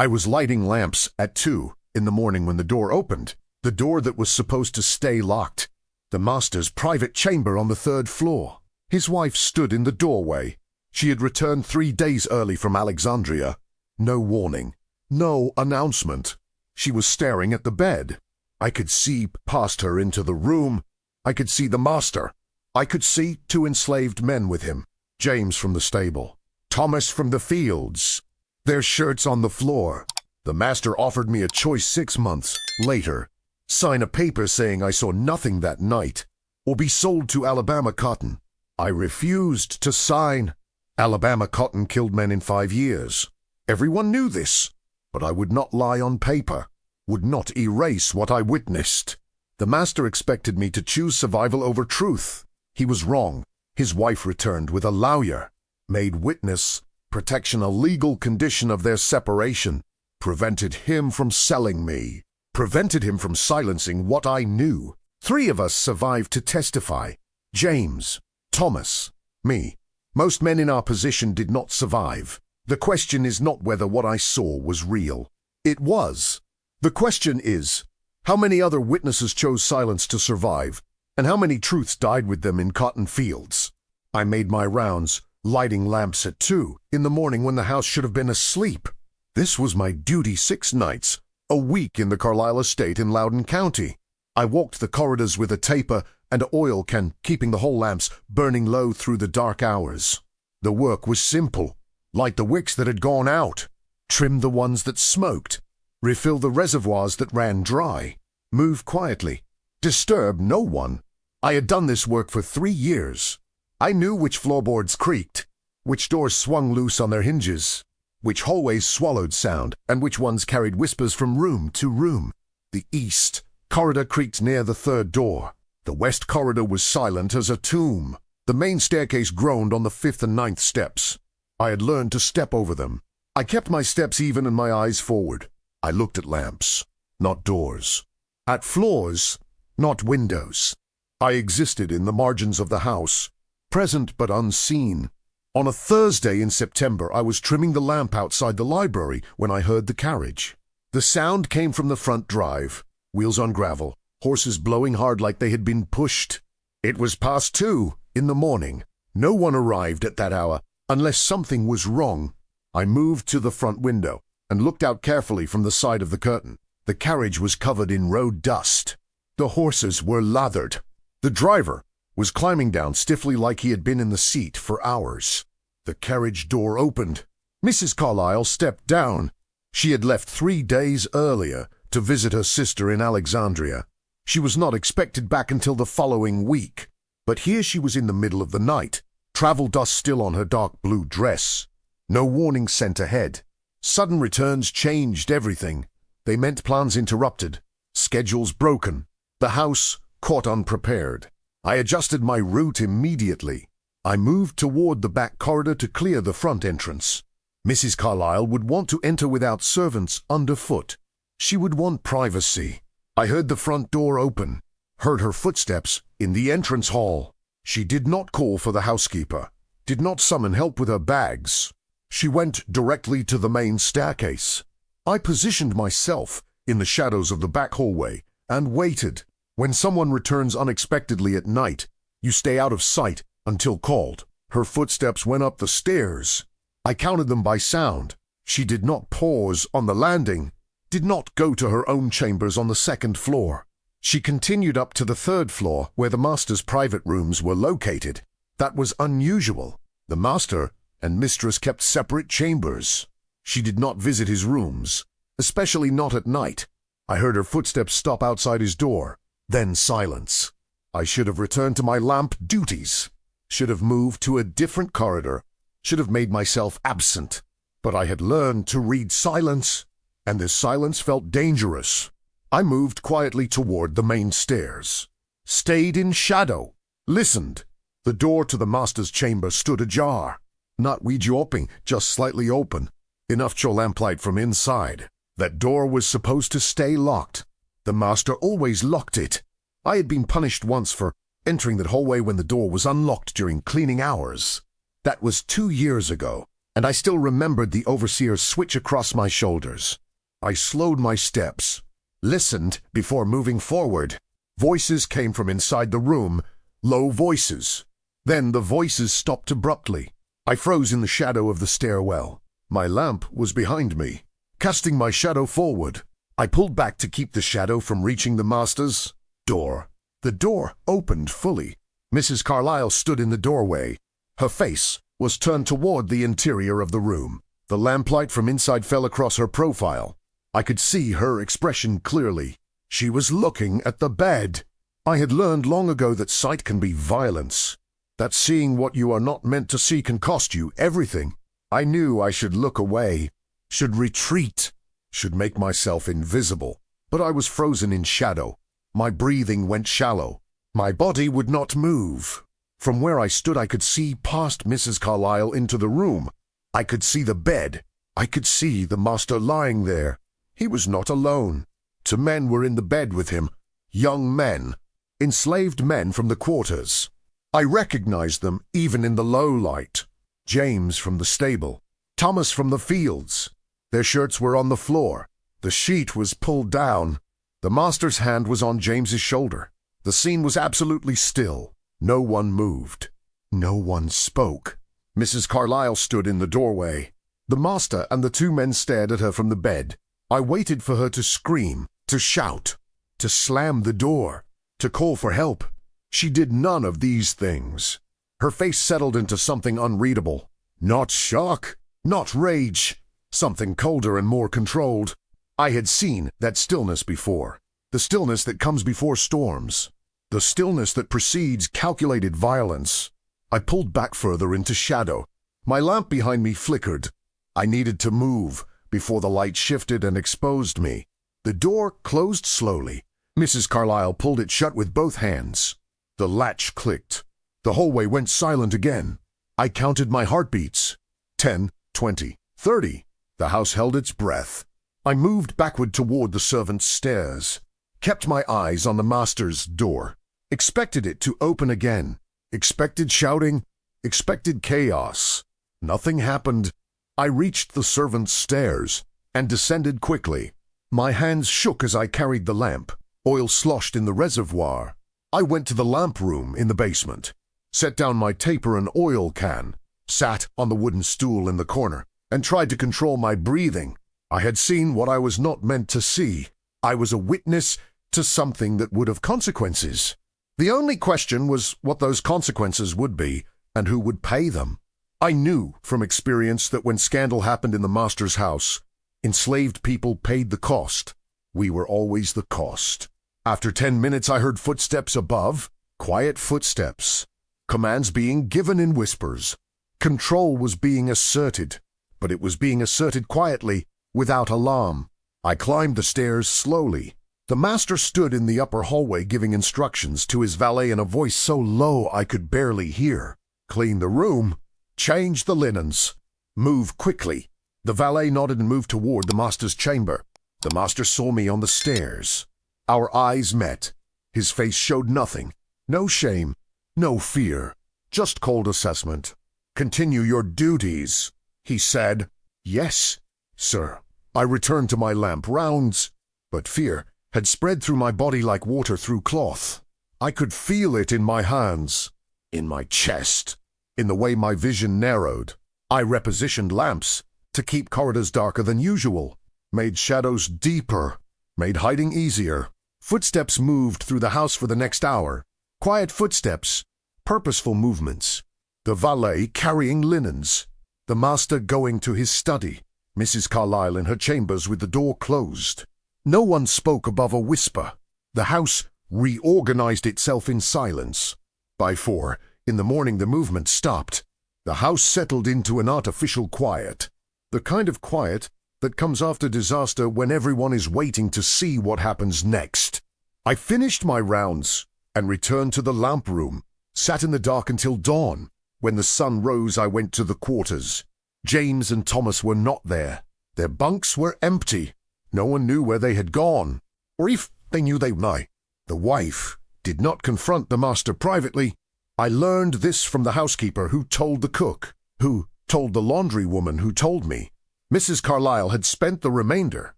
I was lighting lamps at 2 in the morning when the door opened, the door that was supposed to stay locked. The master's private chamber on the 3rd floor. His wife stood in the doorway. She had returned 3 days early from Alexandria. No warning, no announcement. She was staring at the bed. I could see past her into the room. I could see the master. I could see 2 enslaved men with him. James from the stable, Thomas from the fields, their shirts on the floor. The master offered me a choice 6 months later. Sign a paper saying I saw nothing that night, or be sold to Alabama Cotton. I refused to sign. Alabama Cotton killed men in 5 years. Everyone knew this, but I would not lie on paper, would not erase what I witnessed. The master expected me to choose survival over truth. He was wrong. His wife returned with a lawyer, made witness protection a legal condition of their separation, prevented him from selling me, prevented him from silencing what I knew. 3 of us survived to testify. James, Thomas, me. Most men in our position did not survive. The question is not whether what I saw was real. It was. The question is, how many other witnesses chose silence to survive, and how many truths died with them in cotton fields? I made my rounds, lighting lamps at 2 in the morning when the house should have been asleep. This was my duty 6 nights, a week in the Carlisle estate in Loudoun County. I walked the corridors with a taper and an oil can, keeping the whole lamps burning low through the dark hours. The work was simple. Light the wicks that had gone out, trim the ones that smoked, refill the reservoirs that ran dry, move quietly, disturb no one. I had done this work for 3 years. I knew which floorboards creaked, which doors swung loose on their hinges, which hallways swallowed sound, and which ones carried whispers from room to room. The east corridor creaked near the 3rd door. The west corridor was silent as a tomb. The main staircase groaned on the 5th and 9th steps. I had learned to step over them. I kept my steps even and my eyes forward. I looked at lamps, not doors. At floors, not windows. I existed in the margins of the house, present but unseen. On a Thursday in September, I was trimming the lamp outside the library when I heard the carriage. The sound came from the front drive, wheels on gravel, horses blowing hard like they had been pushed. It was past 2 in the morning. No one arrived at that hour, unless something was wrong. I moved to the front window and looked out carefully from the side of the curtain. The carriage was covered in road dust. The horses were lathered. The driver was climbing down stiffly like he had been in the seat for hours. The carriage door opened. Mrs. Carlisle stepped down. She had left 3 days earlier to visit her sister in Alexandria. She was not expected back until the following week. But here she was in the middle of the night, travel dust still on her dark blue dress. No warning sent ahead. Sudden returns changed everything. They meant plans interrupted, schedules broken, the house caught unprepared. I adjusted my route immediately. I moved toward the back corridor to clear the front entrance. Mrs. Carlisle would want to enter without servants underfoot. She would want privacy. I heard the front door open, heard her footsteps in the entrance hall. She did not call for the housekeeper, did not summon help with her bags. She went directly to the main staircase. I positioned myself in the shadows of the back hallway and waited. When someone returns unexpectedly at night, you stay out of sight until called. Her footsteps went up the stairs. I counted them by sound. She did not pause on the landing, did not go to her own chambers on the 2nd floor. She continued up to the 3rd floor where the master's private rooms were located. That was unusual. The master and mistress kept separate chambers. She did not visit his rooms, especially not at night. I heard her footsteps stop outside his door, then silence. I should have returned to my lamp duties, should have moved to a different corridor, should have made myself absent. But I had learned to read silence, and this silence felt dangerous. I moved quietly toward the main stairs, stayed in shadow, listened. The door to the master's chamber stood ajar. Not weed-jopping, just slightly open, enough to lamplight from inside. That door was supposed to stay locked. The master always locked it. I had been punished once for entering that hallway when the door was unlocked during cleaning hours. That was 2 years ago. and I still remembered the overseer's switch across my shoulders. I slowed my steps, listened before moving forward. Voices came from inside the room, low voices. Then the voices stopped abruptly. I froze in the shadow of the stairwell. My lamp was behind me, casting my shadow forward. I pulled back to keep the shadow from reaching the master's door. The door opened fully. Mrs. Carlyle stood in the doorway. Her face was turned toward the interior of the room. The lamplight from inside fell across her profile. I could see her expression clearly. She was looking at the bed. I had learned long ago that sight can be violence, that seeing what you are not meant to see can cost you everything. I knew I should look away, should retreat, should make myself invisible. But I was frozen in shadow. My breathing went shallow. My body would not move. From where I stood, I could see past Mrs. Carlyle into the room. I could see the bed. I could see the master lying there. He was not alone. 2 men were in the bed with him. Young men. Enslaved men from the quarters. I recognized them even in the low light. James from the stable. Thomas from the fields. Their shirts were on the floor. The sheet was pulled down. The master's hand was on James's shoulder. The scene was absolutely still. No one moved. No one spoke. Mrs. Carlyle stood in the doorway. The master and the 2 men stared at her from the bed. I waited for her to scream, to shout, to slam the door, to call for help. She did none of these things. Her face settled into something unreadable. Not shock, not rage, something colder and more controlled. I had seen that stillness before. The stillness that comes before storms. The stillness that precedes calculated violence. I pulled back further into shadow. My lamp behind me flickered. I needed to move before the light shifted and exposed me. The door closed slowly. Mrs. Carlyle pulled it shut with both hands. The latch clicked. The hallway went silent again. I counted my heartbeats. 10, 20, 30. The house held its breath. I moved backward toward the servants' stairs. Kept my eyes on the master's door. Expected it to open again. Expected shouting. Expected chaos. Nothing happened. I reached the servants' stairs and descended quickly. My hands shook as I carried the lamp. Oil sloshed in the reservoir. I went to the lamp room in the basement, set down my taper and oil can, sat on the wooden stool in the corner, and tried to control my breathing. I had seen what I was not meant to see. I was a witness to something that would have consequences. The only question was what those consequences would be and who would pay them. I knew from experience that when scandal happened in the master's house, enslaved people paid the cost. We were always the cost. After 10 minutes, I heard footsteps above, quiet footsteps, commands being given in whispers. Control was being asserted, but it was being asserted quietly, without alarm. I climbed the stairs slowly. The master stood in the upper hallway giving instructions to his valet in a voice so low I could barely hear. Clean the room. Change the linens. Move quickly. The valet nodded and moved toward the master's chamber. The master saw me on the stairs. Our eyes met. His face showed nothing. No shame. No fear. Just cold assessment. Continue your duties, he said. Yes, sir. I returned to my lamp rounds, but fear had spread through my body like water through cloth. I could feel it in my hands, in my chest, in the way my vision narrowed. I repositioned lamps to keep corridors darker than usual, made shadows deeper, made hiding easier. Footsteps moved through the house for the next hour. Quiet footsteps, purposeful movements. The valet carrying linens. The master going to his study. Mrs. Carlyle in her chambers with the door closed. No one spoke above a whisper. The house reorganized itself in silence. By 4 in the morning the movement stopped. The house settled into an artificial quiet. The kind of quiet that comes after disaster when everyone is waiting to see what happens next. I finished my rounds and returned to the lamp room, sat in the dark until dawn. When the sun rose, I went to the quarters. James and Thomas were not there. Their bunks were empty. No one knew where they had gone, or if they knew they might. The wife did not confront the master privately. I learned this from the housekeeper who told the cook, who told the laundry woman who told me. Mrs. Carlyle had spent the remainder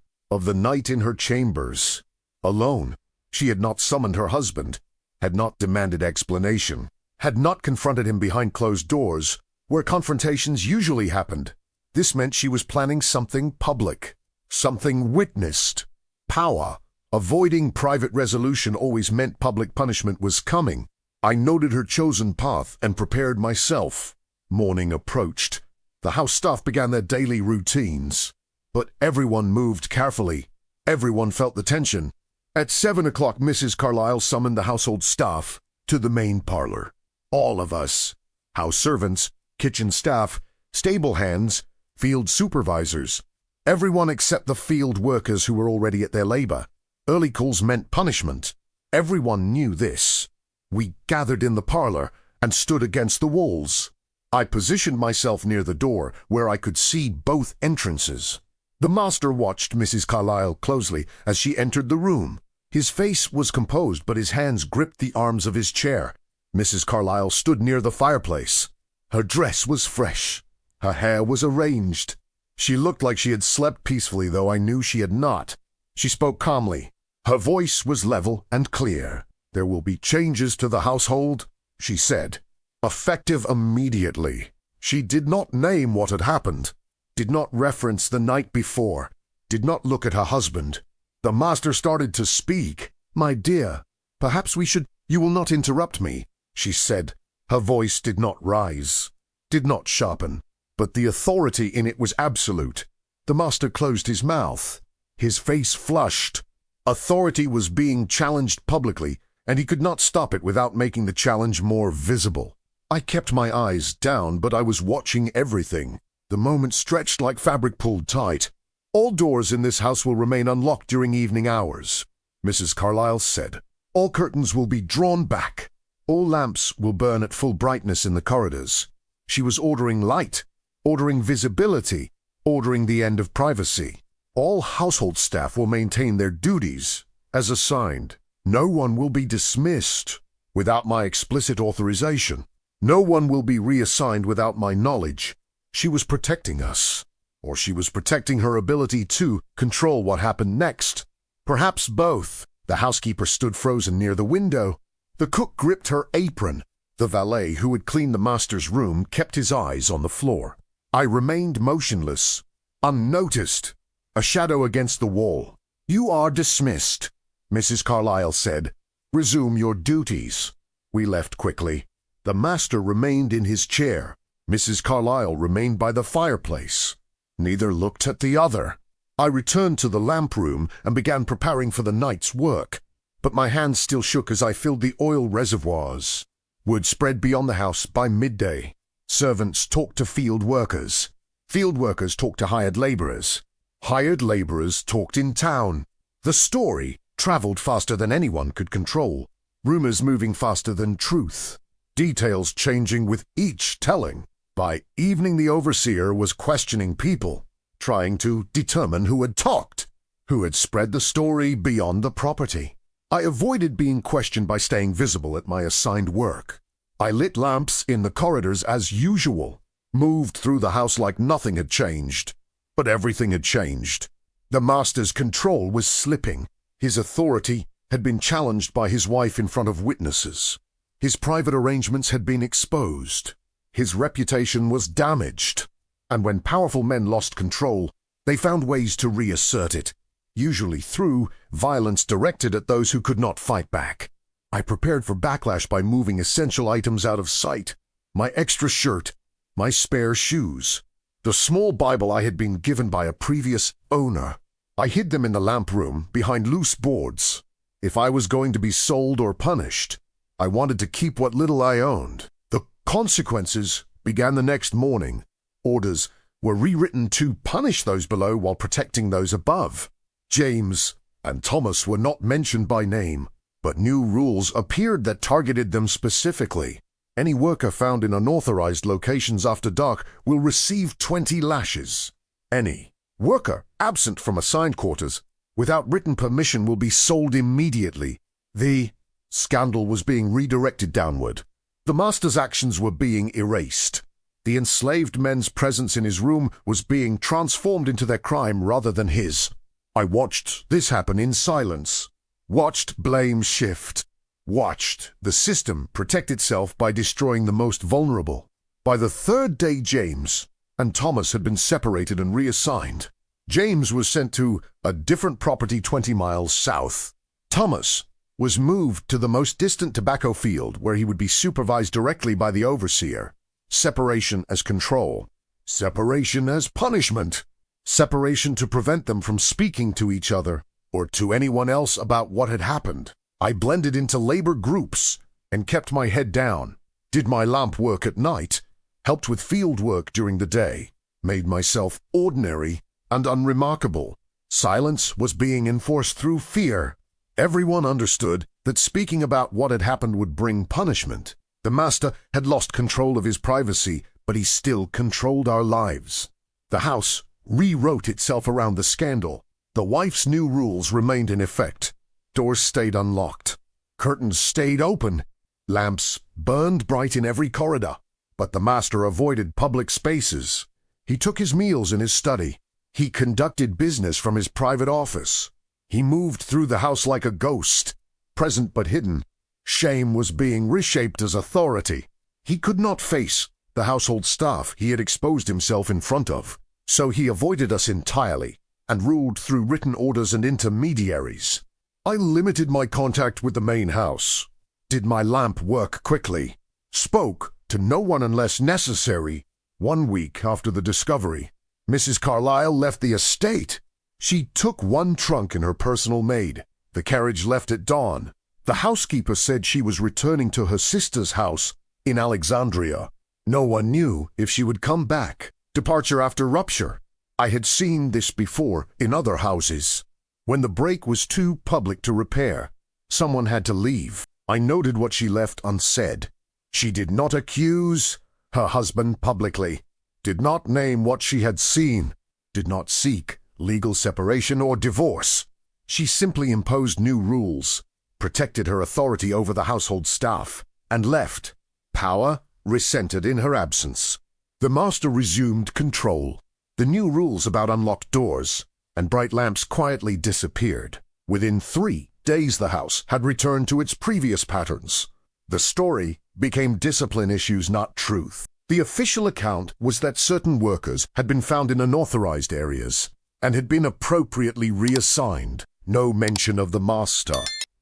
of the night in her chambers, alone. She had not summoned her husband, had not demanded explanation, had not confronted him behind closed doors, where confrontations usually happened. This meant she was planning something public, something witnessed. Power. Avoiding private resolution always meant public punishment was coming. I noted her chosen path and prepared myself. Morning approached. The house staff began their daily routines. But everyone moved carefully. Everyone felt the tension. At 7 o'clock, Mrs. Carlyle summoned the household staff to the main parlor. All of us. House servants, kitchen staff, stable hands, field supervisors. Everyone except the field workers who were already at their labor. Early calls meant punishment. Everyone knew this. We gathered in the parlor and stood against the walls. I positioned myself near the door where I could see both entrances. The master watched Mrs. Carlyle closely as she entered the room. His face was composed, but his hands gripped the arms of his chair. Mrs. Carlyle stood near the fireplace. Her dress was fresh. Her hair was arranged. She looked like she had slept peacefully, though I knew she had not. She spoke calmly. Her voice was level and clear. "There will be changes to the household," she said. "Effective immediately." She did not name what had happened, did not reference the night before, did not look at her husband. The master started to speak. "My dear, perhaps we should—" "You will not interrupt me," she said. Her voice did not rise, did not sharpen, but the authority in it was absolute. The master closed his mouth. His face flushed. Authority was being challenged publicly, and he could not stop it without making the challenge more visible. I kept my eyes down, but I was watching everything. The moment stretched like fabric pulled tight. "All doors in this house will remain unlocked during evening hours," Mrs. Carlyle said. "All curtains will be drawn back. All lamps will burn at full brightness in the corridors." She was ordering light, ordering visibility, ordering the end of privacy. All household staff will maintain their duties as assigned. No one will be dismissed without my explicit authorization. No one will be reassigned without my knowledge. She was protecting us, or she was protecting her ability to control what happened next. Perhaps both. The housekeeper stood frozen near the window. The cook gripped her apron. The valet, who had cleaned the master's room, kept his eyes on the floor. I remained motionless, unnoticed, a shadow against the wall. "You are dismissed," Mrs. Carlyle said. "Resume your duties." We left quickly. The master remained in his chair. Mrs. Carlyle remained by the fireplace. Neither looked at the other. I returned to the lamp room and began preparing for the night's work, but my hands still shook as I filled the oil reservoirs. Word spread beyond the house by midday. Servants talked to field workers. Field workers talked to hired laborers. Hired laborers talked in town. The story traveled faster than anyone could control. Rumors moving faster than truth. Details changing with each telling. By evening, the overseer was questioning people, trying to determine who had talked, who had spread the story beyond the property. I avoided being questioned by staying visible at my assigned work. I lit lamps in the corridors as usual, moved through the house like nothing had changed. But everything had changed. The master's control was slipping. His authority had been challenged by his wife in front of witnesses. His private arrangements had been exposed. His reputation was damaged. And when powerful men lost control, they found ways to reassert it, usually through violence directed at those who could not fight back. I prepared for backlash by moving essential items out of sight. My extra shirt, my spare shoes, the small Bible I had been given by a previous owner. I hid them in the lamp room behind loose boards. If I was going to be sold or punished, I wanted to keep what little I owned. The consequences began the next morning. Orders were rewritten to punish those below while protecting those above. James and Thomas were not mentioned by name, but new rules appeared that targeted them specifically. Any worker found in unauthorized locations after dark will receive 20 lashes. Any worker absent from assigned quarters without written permission will be sold immediately. The scandal was being redirected downward. The master's actions were being erased. The enslaved men's presence in his room was being transformed into their crime rather than his. I watched this happen in silence. Watched blame shift. Watched the system protect itself by destroying the most vulnerable. By the third day, James and Thomas had been separated and reassigned. James was sent to a different property 20 miles south. Thomas was moved to the most distant tobacco field where he would be supervised directly by the overseer. Separation as control. Separation as punishment. Separation to prevent them from speaking to each other or to anyone else about what had happened. I blended into labor groups and kept my head down, did my lamp work at night, helped with field work during the day, made myself ordinary and unremarkable. Silence was being enforced through fear. Everyone understood that speaking about what had happened would bring punishment. The master had lost control of his privacy, but he still controlled our lives. The house rewrote itself around the scandal. The wife's new rules remained in effect. Doors stayed unlocked. Curtains stayed open. Lamps burned bright in every corridor. But the master avoided public spaces. He took his meals in his study. He conducted business from his private office. He moved through the house like a ghost, present but hidden. Shame was being reshaped as authority. He could not face the household staff he had exposed himself in front of, so he avoided us entirely and ruled through written orders and intermediaries. I limited my contact with the main house, did my lamp work quickly, spoke to no one unless necessary. 1 week after the discovery, Mrs. Carlyle left the estate. She took one trunk and her personal maid. The carriage left at dawn. The housekeeper said she was returning to her sister's house in Alexandria. No one knew if she would come back. Departure after rupture. I had seen this before in other houses. When the break was too public to repair, someone had to leave. I noted what she left unsaid. She did not accuse her husband publicly, did not name what she had seen, did not seek legal separation or divorce. She simply imposed new rules, protected her authority over the household staff, and left. Power resented in her absence. The master resumed control. The new rules about unlocked doors and bright lamps quietly disappeared. Within 3 days the house had returned to its previous patterns. The story became discipline issues, not truth. The official account was that certain workers had been found in unauthorized areas and had been appropriately reassigned. No mention of the master.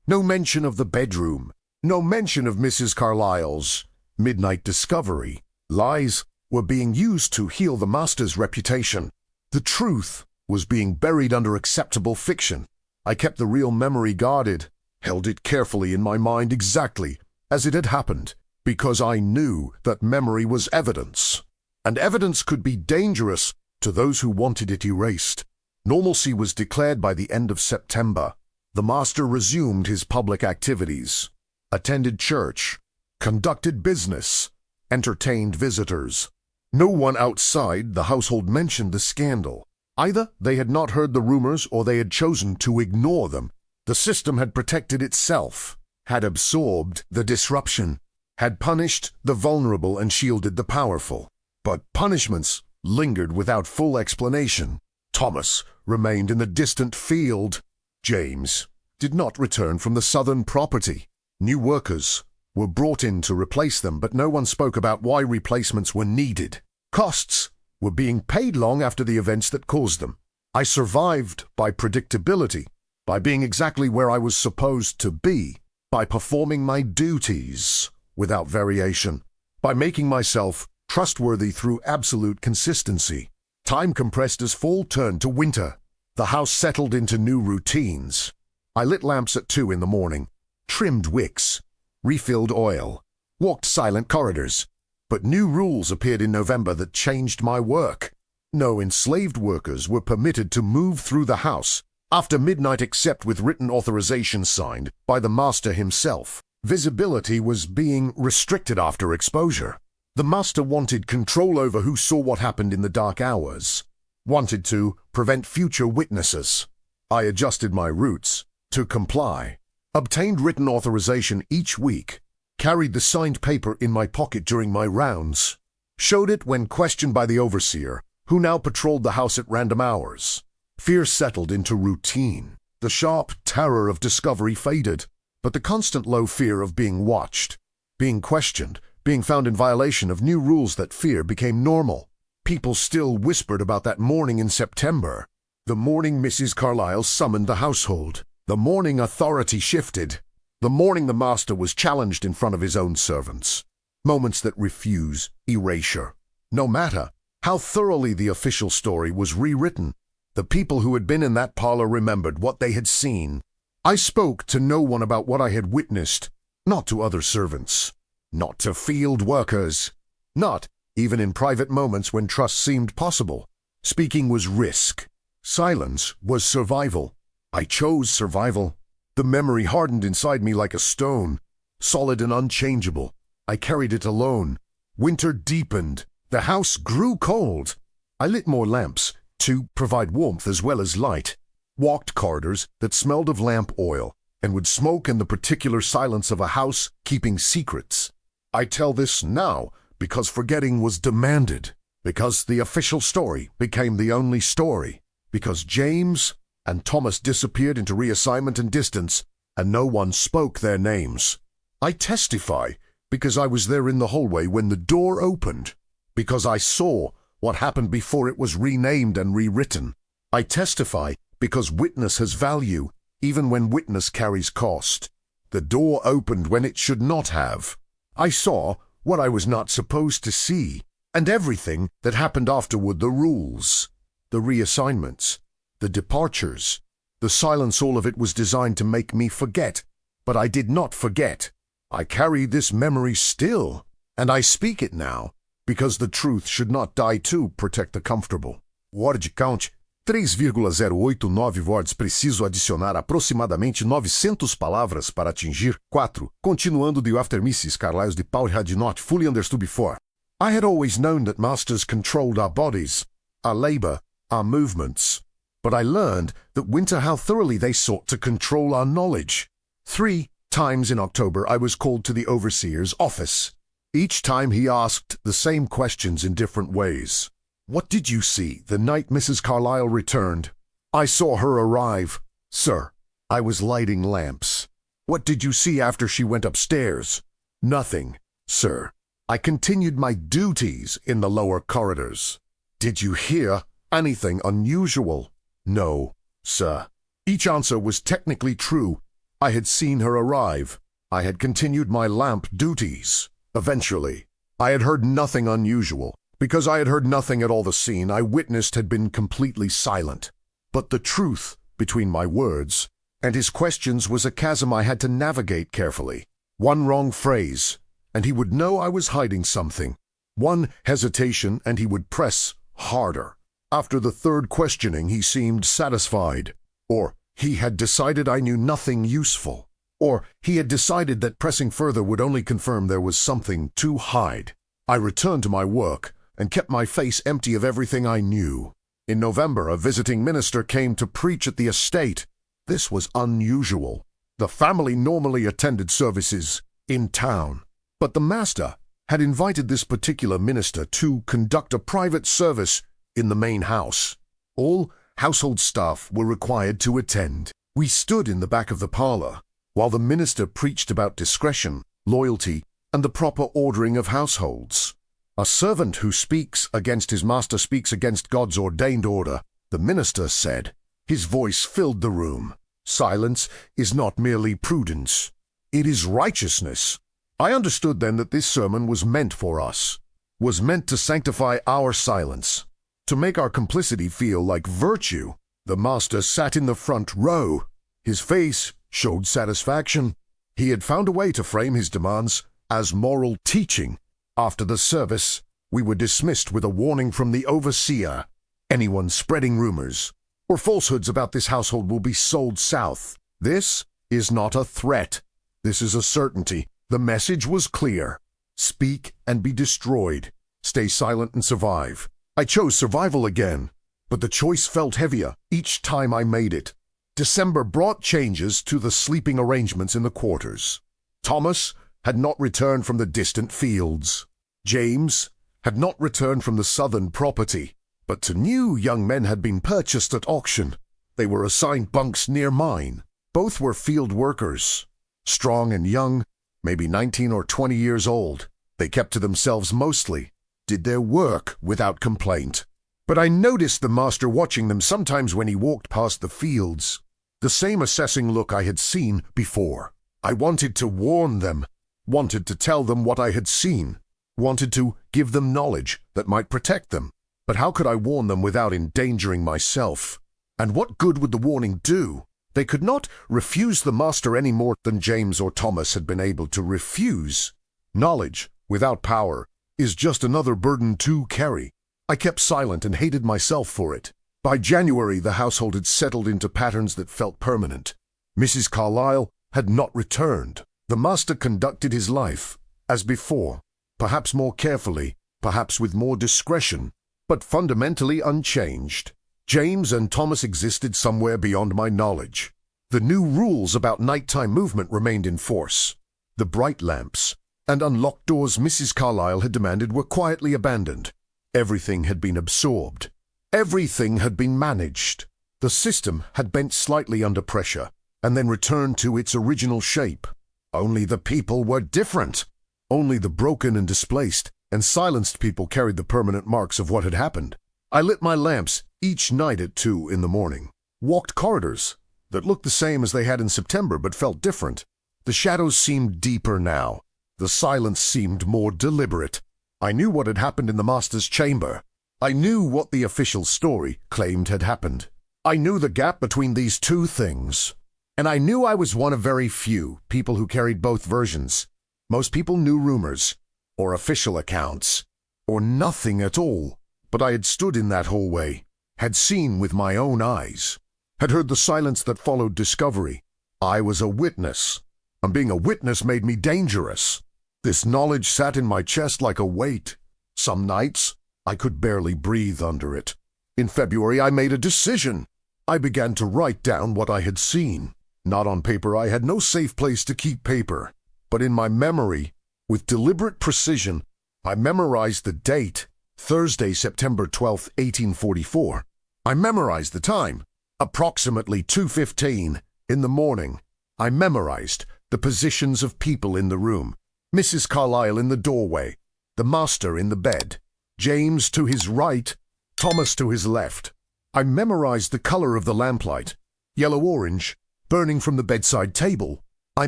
No mention of the bedroom. No mention of Mrs. Carlyle's midnight discovery. Lies were being used to heal the master's reputation. The truth was being buried under acceptable fiction. I kept the real memory guarded, held it carefully in my mind exactly as it had happened, because I knew that memory was evidence, and evidence could be dangerous to those who wanted it erased. Normalcy was declared by the end of September. The master resumed his public activities, attended church, conducted business, entertained visitors. No one outside the household mentioned the scandal. Either they had not heard the rumors or they had chosen to ignore them. The system had protected itself, had absorbed the disruption, had punished the vulnerable and shielded the powerful. But punishments lingered without full explanation. Thomas remained in the distant field. James did not return from the southern property. New workers were brought in to replace them, but no one spoke about why replacements were needed. Costs were being paid long after the events that caused them. I survived by predictability, by being exactly where I was supposed to be, by performing my duties without variation, by making myself trustworthy through absolute consistency. Time compressed as fall turned to winter. The house settled into new routines. I lit lamps at 2 in the morning, trimmed wicks, refilled oil, walked silent corridors. But new rules appeared in November that changed my work. No enslaved workers were permitted to move through the house after midnight except with written authorization signed by the master himself. Visibility was being restricted after exposure. The master wanted control over who saw what happened in the dark hours, wanted to prevent future witnesses. I adjusted my routes to comply, obtained written authorization each week, carried the signed paper in my pocket during my rounds, showed it when questioned by the overseer, who now patrolled the house at random hours. Fear settled into routine. The sharp terror of discovery faded, but the constant low fear of being watched, being questioned, being found in violation of new rules that fear became normal. People still whispered about that morning in September, the morning Mrs. Carlyle summoned the household, the morning authority shifted, the morning the master was challenged in front of his own servants. Moments that refuse erasure. No matter how thoroughly the official story was rewritten, the people who had been in that parlor remembered what they had seen. I spoke to no one about what I had witnessed, not to other servants, not to field workers, not even in private moments when trust seemed possible. Speaking was risk. Silence was survival. I chose survival. The memory hardened inside me like a stone, solid and unchangeable. I carried it alone. Winter deepened. The house grew cold. I lit more lamps to provide warmth as well as light, walked corridors that smelled of lamp oil and would smoke in the particular silence of a house keeping secrets. I tell this now because forgetting was demanded, because the official story became the only story, because James and Thomas disappeared into reassignment and distance, and no one spoke their names. I testify because I was there in the hallway when the door opened, because I saw what happened before it was renamed and rewritten. I testify because witness has value, even when witness carries cost. The door opened when it should not have. I saw what I was not supposed to see, and everything that happened afterward, the rules, the reassignments, the departures, the silence, all of it was designed to make me forget, but I did not forget. I carry this memory still, and I speak it now, because the truth should not die to protect the comfortable. Word count 3,089 words. Preciso adicionar aproximadamente 900 palavras para atingir 4. Continuando the after Mrs. Carlyle's departure had not fully understood before. I had always known that masters controlled our bodies, our labor, our movements. But I learned that winter how thoroughly they sought to control our knowledge. 3 times in October I was called to the overseer's office. Each time he asked the same questions in different ways. What did you see the night Mrs. Carlyle returned? I saw her arrive. Sir, I was lighting lamps. What did you see after she went upstairs? Nothing, sir. I continued my duties in the lower corridors. Did you hear anything unusual? No, sir. Each answer was technically true. I had seen her arrive. I had continued my lamp duties. Eventually, I had heard nothing unusual. Because I had heard nothing at all, the scene I witnessed had been completely silent. But the truth between my words and his questions was a chasm I had to navigate carefully. One wrong phrase, and he would know I was hiding something. One hesitation, and he would press harder. After the third questioning, he seemed satisfied. Or he had decided I knew nothing useful. Or he had decided that pressing further would only confirm there was something to hide. I returned to my work and kept my face empty of everything I knew. In November, a visiting minister came to preach at the estate. This was unusual. The family normally attended services in town, but the master had invited this particular minister to conduct a private service in the main house. All household staff were required to attend. We stood in the back of the parlor while the minister preached about discretion, loyalty, and the proper ordering of households. A servant who speaks against his master speaks against God's ordained order, the minister said. His voice filled the room. Silence is not merely prudence. It is righteousness. I understood then that this sermon was meant for us, was meant to sanctify our silence, to make our complicity feel like virtue. The master sat in the front row. His face showed satisfaction. He had found a way to frame his demands as moral teaching. After the service, we were dismissed with a warning from the overseer. Anyone spreading rumors or falsehoods about this household will be sold south. This is not a threat. This is a certainty. The message was clear. Speak and be destroyed. Stay silent and survive. I chose survival again, but the choice felt heavier each time I made it. December brought changes to the sleeping arrangements in the quarters. Thomas had not returned from the distant fields. James had not returned from the southern property, but 2 new young men had been purchased at auction. They were assigned bunks near mine. Both were field workers, strong and young, maybe 19 or 20 years old. They kept to themselves mostly, did their work without complaint. But I noticed the master watching them sometimes when he walked past the fields. The same assessing look I had seen before. I wanted to warn them, wanted to tell them what I had seen, wanted to give them knowledge that might protect them. But how could I warn them without endangering myself? And what good would the warning do? They could not refuse the master any more than James or Thomas had been able to refuse. Knowledge without power is just another burden to carry. I kept silent and hated myself for it. By January, the household had settled into patterns that felt permanent. Mrs. Carlyle had not returned. The master conducted his life as before, perhaps more carefully, perhaps with more discretion, but fundamentally unchanged. James and Thomas existed somewhere beyond my knowledge. The new rules about nighttime movement remained in force. The bright lamps and unlocked doors Mrs. Carlyle had demanded were quietly abandoned. Everything had been absorbed. Everything had been managed. The system had bent slightly under pressure and then returned to its original shape. Only the people were different. Only the broken and displaced and silenced people carried the permanent marks of what had happened. I lit my lamps each night at 2 in the morning, walked corridors that looked the same as they had in September but felt different. The shadows seemed deeper now. The silence seemed more deliberate. I knew what had happened in the master's chamber. I knew what the official story claimed had happened. I knew the gap between these two things. And I knew I was one of very few people who carried both versions. Most people knew rumors, or official accounts, or nothing at all. But I had stood in that hallway, had seen with my own eyes, had heard the silence that followed discovery. I was a witness, and being a witness made me dangerous. This knowledge sat in my chest like a weight. Some nights, I could barely breathe under it. In February, I made a decision. I began to write down what I had seen. Not on paper, I had no safe place to keep paper, but in my memory, with deliberate precision, I memorized the date, Thursday, September 12th, 1844. I memorized the time, approximately 2:15 in the morning. I memorized the positions of people in the room. Mrs. Carlyle in the doorway, the master in the bed, James to his right, Thomas to his left. I memorized the color of the lamplight, yellow-orange, burning from the bedside table. I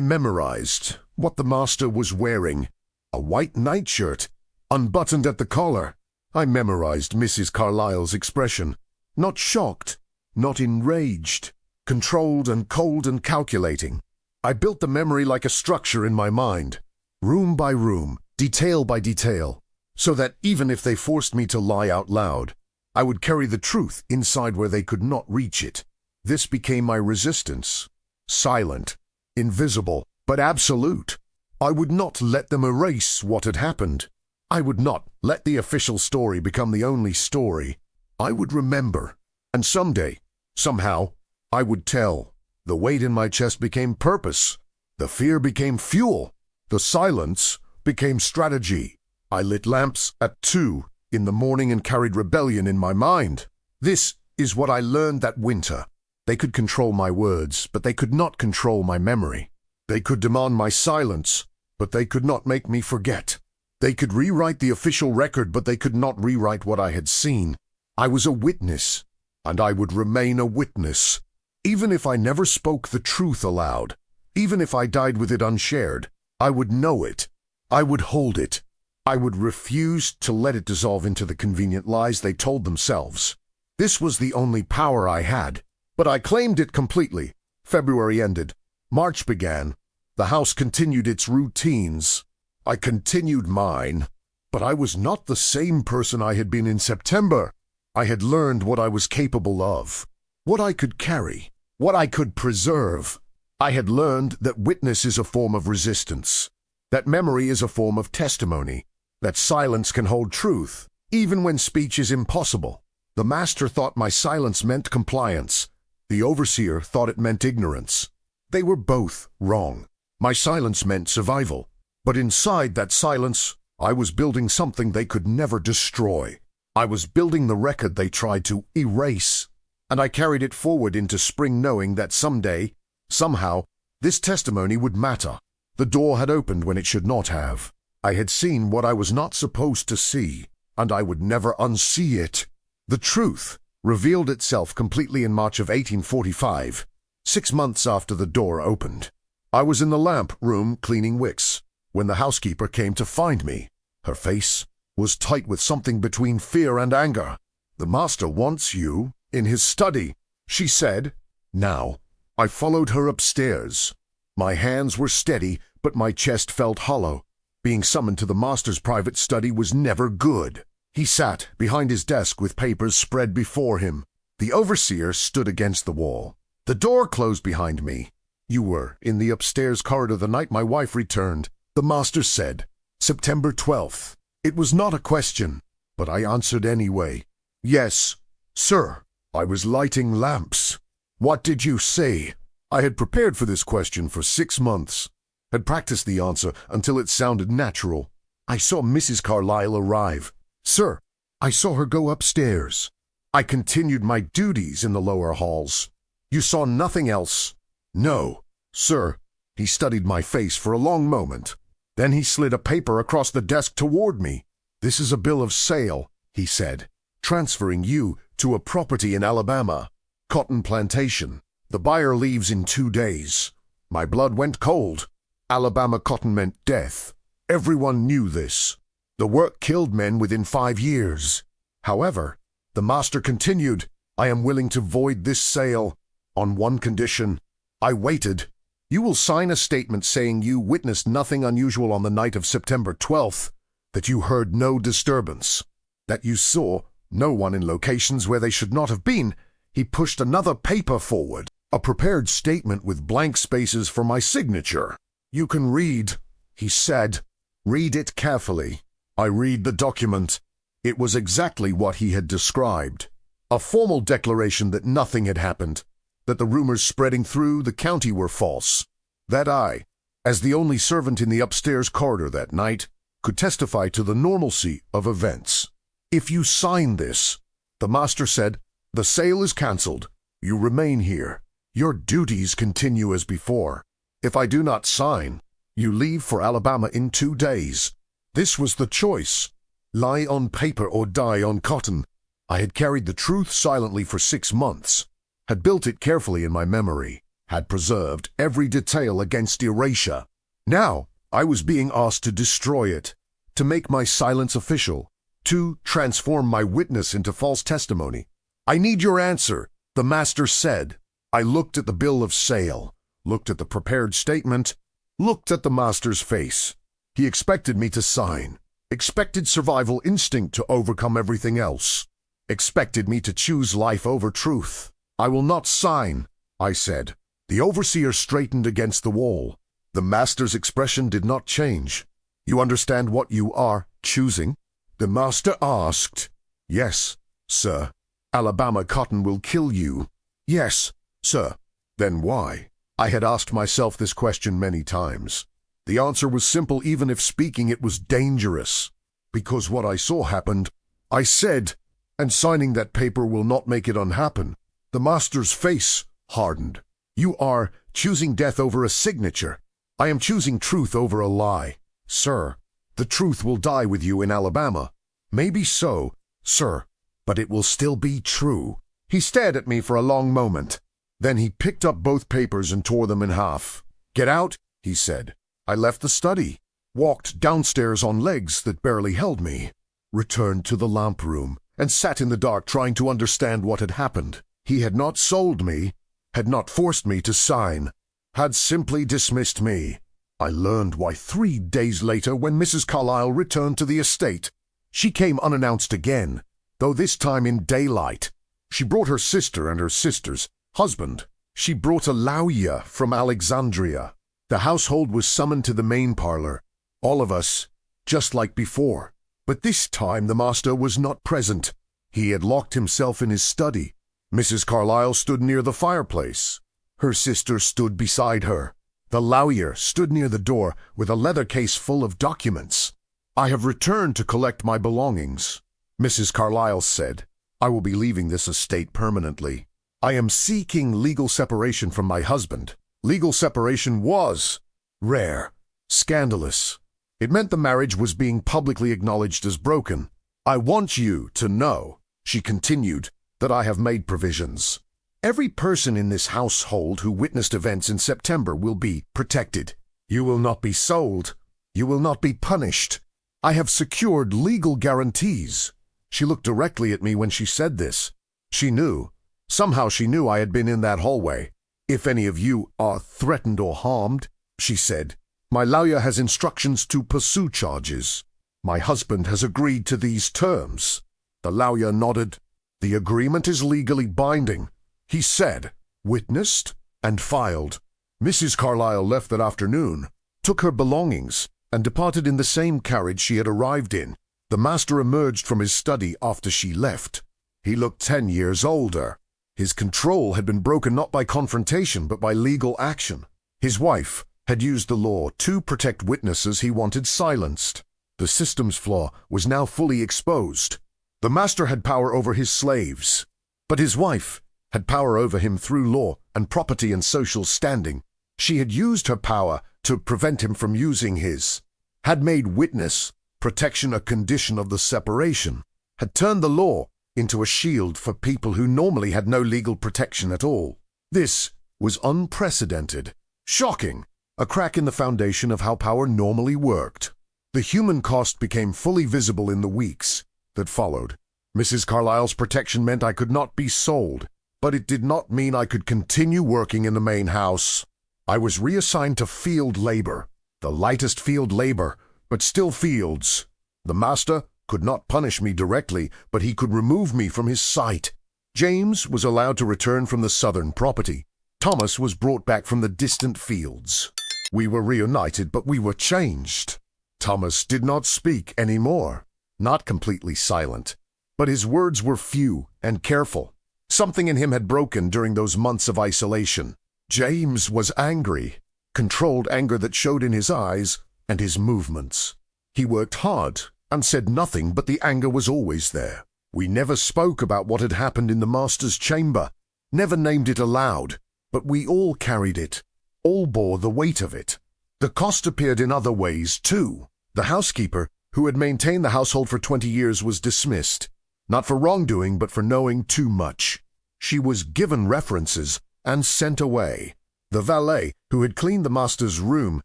memorized what the master was wearing, a white nightshirt, unbuttoned at the collar. I memorized Mrs. Carlyle's expression, not shocked, not enraged, controlled and cold and calculating. I built the memory like a structure in my mind, room by room, detail by detail, so that even if they forced me to lie out loud, I would carry the truth inside where they could not reach it. This became my resistance, silent, invisible, but absolute. I would not let them erase what had happened. I would not let the official story become the only story. I would remember, and someday, somehow, I would tell. The weight in my chest became purpose. The fear became fuel. The silence became strategy. I lit lamps at 2 in the morning and carried rebellion in my mind. This is what I learned that winter. They could control my words, but they could not control my memory. They could demand my silence, but they could not make me forget. They could rewrite the official record, but they could not rewrite what I had seen. I was a witness, and I would remain a witness. Even if I never spoke the truth aloud, even if I died with it unshared, I would know it. I would hold it. I would refuse to let it dissolve into the convenient lies they told themselves. This was the only power I had, but I claimed it completely. February ended. March began. The house continued its routines. I continued mine, but I was not the same person I had been in September. I had learned what I was capable of, what I could carry, what I could preserve. I had learned that witness is a form of resistance, that memory is a form of testimony, that silence can hold truth, even when speech is impossible. The master thought my silence meant compliance. The overseer thought it meant ignorance. They were both wrong. My silence meant survival, but inside that silence I was building something they could never destroy. I was building the record they tried to erase. And I carried it forward into spring knowing that someday, somehow, this testimony would matter. The door had opened when it should not have. I had seen what I was not supposed to see, and I would never unsee it. The truth revealed itself completely in March of 1845, 6 months after the door opened. I was in the lamp room cleaning wicks when the housekeeper came to find me. Her face was tight with something between fear and anger. "The master wants you in his study," she said. Now, I followed her upstairs. My hands were steady, but my chest felt hollow. Being summoned to the master's private study was never good. He sat behind his desk with papers spread before him. The overseer stood against the wall. The door closed behind me. "You were in the upstairs corridor the night my wife returned," the master said. "September 12th. It was not a question, but I answered anyway. "Yes, sir. I was lighting lamps." "What did you say?" I had prepared for this question for 6 months, had practiced the answer until it sounded natural. "I saw Mrs. Carlyle arrive." "Sir, I saw her go upstairs." "I continued my duties in the lower halls." "You saw nothing else?" "No, sir." He studied my face for a long moment. Then he slid a paper across the desk toward me. "This is a bill of sale," he said, "transferring you to a property in Alabama, Cotton Plantation. The buyer leaves in 2 days." My blood went cold. Alabama cotton meant death. Everyone knew this. The work killed men within 5 years. However, the master continued, "I am willing to void this sale on one condition." I waited. "You will sign a statement saying you witnessed nothing unusual on the night of September 12th, that you heard no disturbance, that you saw no one in locations where they should not have been." He pushed another paper forward, a prepared statement with blank spaces for my signature. "You can read," he said. "Read it carefully." I read the document. It was exactly what he had described. A formal declaration that nothing had happened, that the rumors spreading through the county were false, that I, as the only servant in the upstairs corridor that night, could testify to the normalcy of events. "If you sign this," the master said, "the sale is canceled. You remain here. Your duties continue as before. If I do not sign, you leave for Alabama in 2 days." This was the choice: lie on paper or die on cotton. I had carried the truth silently for 6 months, had built it carefully in my memory, had preserved every detail against erasure. Now I was being asked to destroy it, to make my silence official, to transform my witness into false testimony. "I need your answer," the master said. I looked at the bill of sale, looked at the prepared statement, looked at the master's face. He expected me to sign, expected survival instinct to overcome everything else, expected me to choose life over truth. "I will not sign," I said. The overseer straightened against the wall. The master's expression did not change. "You understand what you are choosing?" the master asked. "Yes, sir." "Alabama cotton will kill you." "Yes, sir." "Then why?" I had asked myself this question many times. The answer was simple, even if speaking it was dangerous. "Because what I saw happened," I said, "and signing that paper will not make it unhappen." The master's face hardened. "You are choosing death over a signature. I am choosing truth over a lie. Sir, the truth will die with you in Alabama." "Maybe so, sir, but it will still be true." He stared at me for a long moment. Then he picked up both papers and tore them in half. "Get out," he said. I left the study, walked downstairs on legs that barely held me, returned to the lamp room, and sat in the dark trying to understand what had happened. He had not sold me, had not forced me to sign, had simply dismissed me. I learned why 3 days later when Mrs. Carlyle returned to the estate. She came unannounced again, though this time in daylight. She brought her sister and her sister's husband. She brought a lawyer from Alexandria. The household was summoned to the main parlor, all of us, just like before. But this time the master was not present. He had locked himself in his study. Mrs. Carlyle stood near the fireplace. Her sister stood beside her. The lawyer stood near the door with a leather case full of documents. "I have returned to collect my belongings," Mrs. Carlyle said. "I will be leaving this estate permanently. I am seeking legal separation from my husband." Legal separation was rare, scandalous. It meant the marriage was being publicly acknowledged as broken. "I want you to know," she continued, "that I have made provisions. Every person in this household who witnessed events in September will be protected. You will not be sold. You will not be punished. I have secured legal guarantees." She looked directly at me when she said this. She knew. Somehow she knew I had been in that hallway. "If any of you are threatened or harmed," she said, "my lawyer has instructions to pursue charges. My husband has agreed to these terms." The lawyer nodded. "The agreement is legally binding," he said, witnessed, and filed. Mrs. Carlyle left that afternoon, took her belongings, and departed in the same carriage she had arrived in. The master emerged from his study after she left. He looked 10 years older. His control had been broken not by confrontation but by legal action. His wife had used the law to protect witnesses he wanted silenced. The system's flaw was now fully exposed. The master had power over his slaves, but his wife had power over him through law and property and social standing. She had used her power to prevent him from using his, had made witness protection a condition of the separation, had turned the law into a shield for people who normally had no legal protection at all. This was unprecedented, shocking, a crack in the foundation of how power normally worked. The human cost became fully visible in the weeks that followed. Mrs. Carlyle's protection meant I could not be sold, but it did not mean I could continue working in the main house. I was reassigned to field labor, the lightest field labor, but still fields. The master could not punish me directly, but he could remove me from his sight. James was allowed to return from the southern property. Thomas was brought back from the distant fields. We were reunited, but we were changed. Thomas did not speak anymore, not completely silent, but his words were few and careful. Something in him had broken during those months of isolation. James was angry, controlled anger that showed in his eyes and his movements. He worked hard and said nothing, but the anger was always there. We never spoke about what had happened in the master's chamber, never named it aloud, but we all carried it, all bore the weight of it. The cost appeared in other ways, too. The housekeeper, who had maintained the household for 20 years, was dismissed, not for wrongdoing, but for knowing too much. She was given references and sent away. The valet, who had cleaned the master's room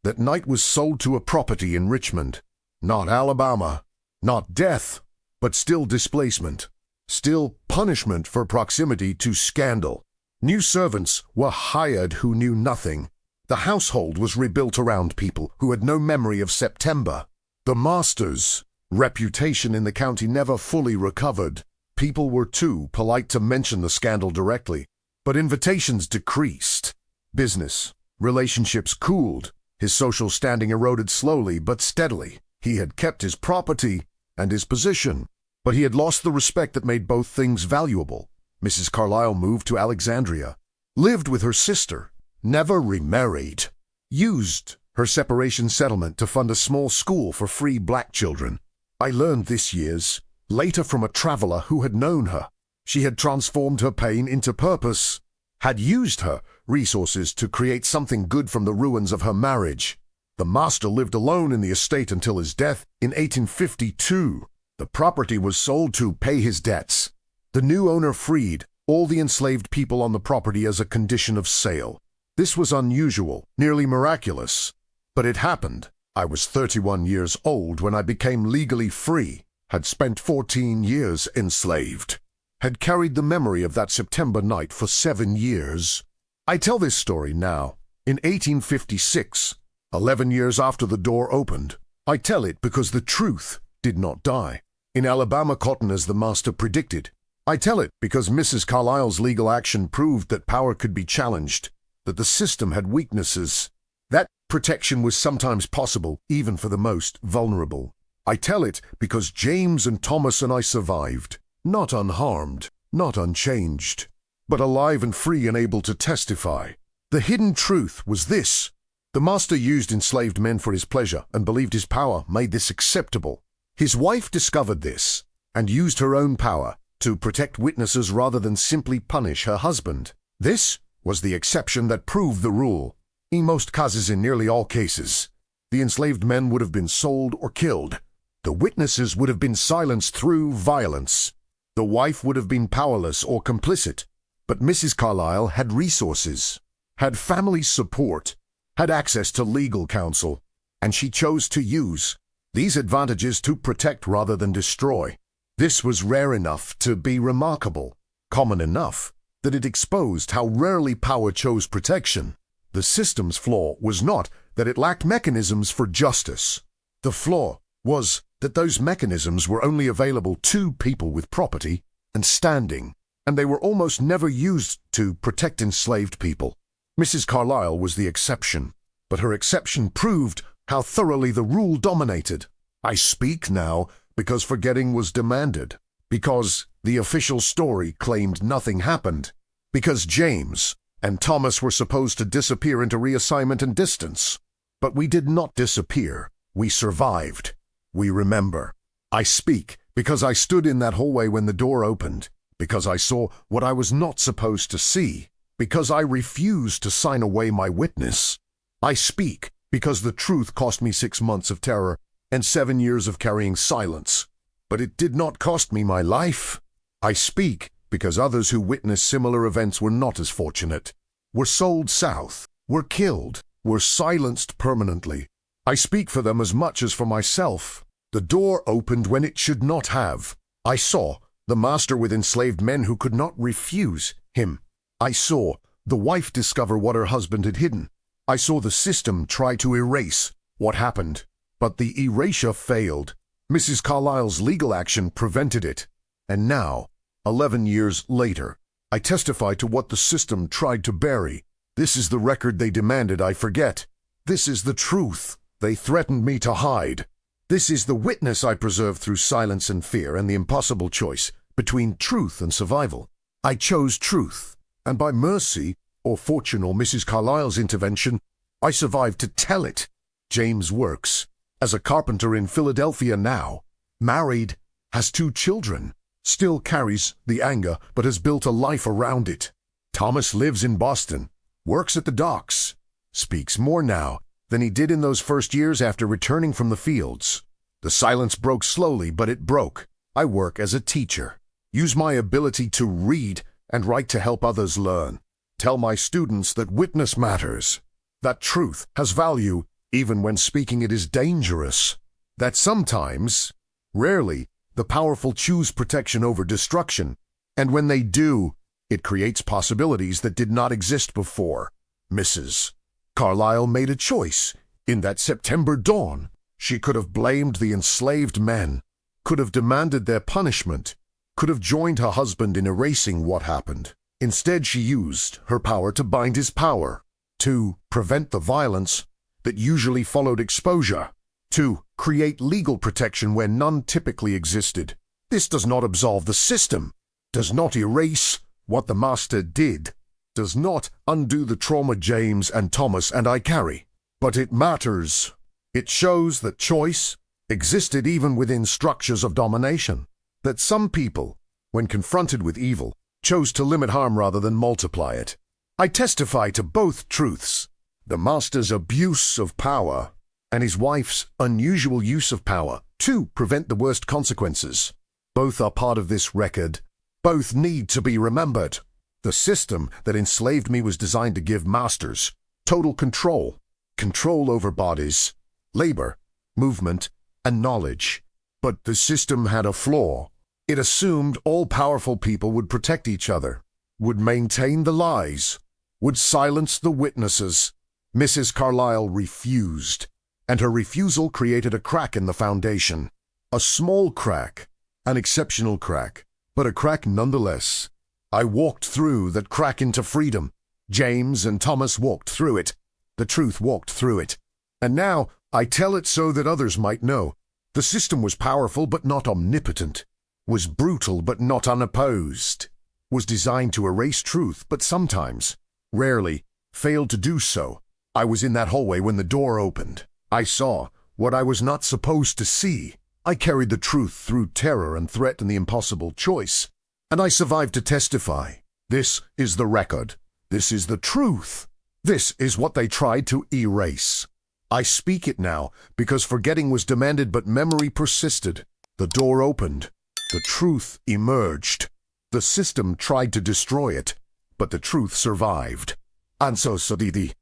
that night, was sold to a property in Richmond. Not Alabama, not death, but still displacement, still punishment for proximity to scandal. New servants were hired who knew nothing. The household was rebuilt around people who had no memory of September. The master's reputation in the county never fully recovered. People were too polite to mention the scandal directly, but invitations decreased. Business, relationships cooled. His social standing eroded slowly but steadily. He had kept his property and his position, but he had lost the respect that made both things valuable. Mrs. Carlyle moved to Alexandria, lived with her sister, never remarried, used her separation settlement to fund a small school for free black children. I learned this years later from a traveler who had known her. She had transformed her pain into purpose, had used her resources to create something good from the ruins of her marriage. The master lived alone in the estate until his death in 1852. The property was sold to pay his debts. The new owner freed all the enslaved people on the property as a condition of sale. This was unusual, nearly miraculous, but it happened. I was 31 years old when I became legally free, had spent 14 years enslaved, had carried the memory of that September night for 7 years. I tell this story now, in 1856, 11 years after the door opened. I tell it because the truth did not die. In Alabama cotton, as the master predicted. I tell it because Mrs. Carlyle's legal action proved that power could be challenged, that the system had weaknesses, that protection was sometimes possible even for the most vulnerable. I tell it because James and Thomas and I survived, not unharmed, not unchanged, but alive and free and able to testify. The hidden truth was this: The master used enslaved men for his pleasure and believed his power made this acceptable. His wife discovered this and used her own power to protect witnesses rather than simply punish her husband. This was the exception that proved the rule. In most cases, in nearly all cases, the enslaved men would have been sold or killed. The witnesses would have been silenced through violence. The wife would have been powerless or complicit. But Mrs. Carlyle had resources, had family support, had access to legal counsel, and she chose to use these advantages to protect rather than destroy. This was rare enough to be remarkable, common enough that it exposed how rarely power chose protection. The system's flaw was not that it lacked mechanisms for justice. The flaw was that those mechanisms were only available to people with property and standing, and they were almost never used to protect enslaved people. Mrs. Carlyle was the exception, but her exception proved how thoroughly the rule dominated. I speak now because forgetting was demanded, because the official story claimed nothing happened, because James and Thomas were supposed to disappear into reassignment and distance. But we did not disappear. We survived. We remember. I speak because I stood in that hallway when the door opened, because I saw what I was not supposed to see, because I refused to sign away my witness. I speak because the truth cost me 6 months of terror and 7 years of carrying silence. But it did not cost me my life. I speak because others who witnessed similar events were not as fortunate, were sold south, were killed, were silenced permanently. I speak for them as much as for myself. The door opened when it should not have. I saw the master with enslaved men who could not refuse him. I saw the wife discover what her husband had hidden. I saw the system try to erase what happened, but the erasure failed. Mrs. Carlyle's legal action prevented it. And now, 11 years later, I testify to what the system tried to bury. This is the record they demanded I forget. This is the truth they threatened me to hide. This is the witness I preserved through silence and fear and the impossible choice between truth and survival. I chose truth, and by mercy, or fortune, or Mrs. Carlyle's intervention, I survived to tell it. James works as a carpenter in Philadelphia now, married, has 2 children, still carries the anger but has built a life around it. Thomas lives in Boston, works at the docks, speaks more now than he did in those first years after returning from the fields. The silence broke slowly, but it broke. I work as a teacher, use my ability to read and write to help others learn. Tell my students that witness matters, that truth has value even when speaking it is dangerous, that sometimes, rarely, the powerful choose protection over destruction, and when they do, it creates possibilities that did not exist before. Mrs. Carlyle made a choice. In that September dawn, she could have blamed the enslaved men, could have demanded their punishment, could have joined her husband in erasing what happened. Instead, she used her power to bind his power, to prevent the violence that usually followed exposure, to create legal protection where none typically existed. This does not absolve the system, does not erase what the master did, does not undo the trauma James and Thomas and I carry, but it matters. It shows that choice existed even within structures of domination, that some people, when confronted with evil, chose to limit harm rather than multiply it. I testify to both truths, the master's abuse of power and his wife's unusual use of power to prevent the worst consequences. Both are part of this record. Both need to be remembered. The system that enslaved me was designed to give masters total control, control over bodies, labor, movement, and knowledge. But the system had a flaw. It assumed all powerful people would protect each other, would maintain the lies, would silence the witnesses. Mrs. Carlyle refused, and her refusal created a crack in the foundation. A small crack, an exceptional crack, but a crack nonetheless. I walked through that crack into freedom. James and Thomas walked through it. The truth walked through it. And now I tell it so that others might know. The system was powerful but not omnipotent, was brutal but not unopposed, was designed to erase truth but sometimes, rarely, failed to do so. I was in that hallway when the door opened. I saw what I was not supposed to see. I carried the truth through terror and threat and the impossible choice. And I survived to testify. This is the record. This is the truth. This is what they tried to erase. I speak it now because forgetting was demanded but memory persisted. The door opened. The truth emerged. The system tried to destroy it, but the truth survived. And so, Sadidi,